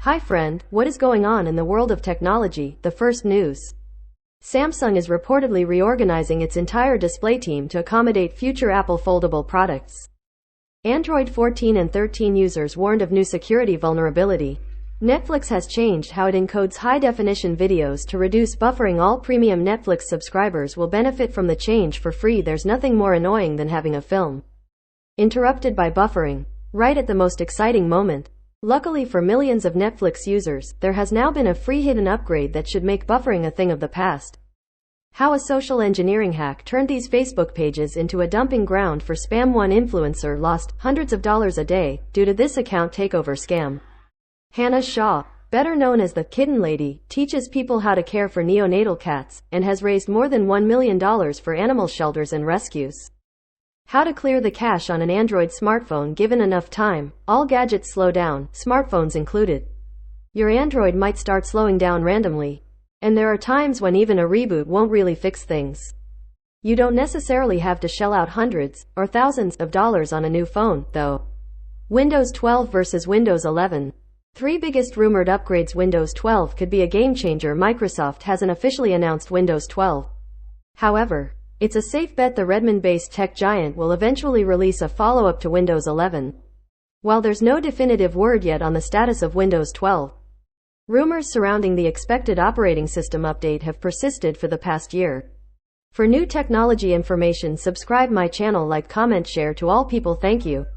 Hi friend, what is going on in the world of technology? The first news. Samsung is reportedly reorganizing its entire display team to accommodate future Apple foldable products. Android 14 and 13 users warned of new security vulnerability. Netflix has changed how it encodes high-definition videos to reduce buffering. All premium Netflix subscribers will benefit from the change for free. There's nothing more annoying than having a film interrupted by buffering right at the most exciting moment. Luckily for millions of Netflix users, there has now been a free hidden upgrade that should make buffering a thing of the past. How a social engineering hack turned these Facebook pages into a dumping ground for spam. One influencer lost hundreds of dollars a day due to this account takeover scam. Hannah Shaw, better known as the Kitten Lady, teaches people how to care for neonatal cats and has raised more than $1 million for animal shelters and rescues. How to clear the cache on an Android smartphone given enough time. All gadgets slow down, smartphones included. Your Android might start slowing down randomly. And there are times when even a reboot won't really fix things. You don't necessarily have to shell out hundreds or thousands of dollars on a new phone, though. Windows 12 versus Windows 11. Three biggest rumored upgrades. Windows 12 could be a game changer. Microsoft hasn't officially announced Windows 12. However, it's a safe bet the Redmond-based tech giant will eventually release a follow-up to Windows 11. While there's no definitive word yet on the status of Windows 12, rumors surrounding the expected operating system update have persisted for the past year. For new technology information, subscribe my channel, like, comment, share to all people. Thank you.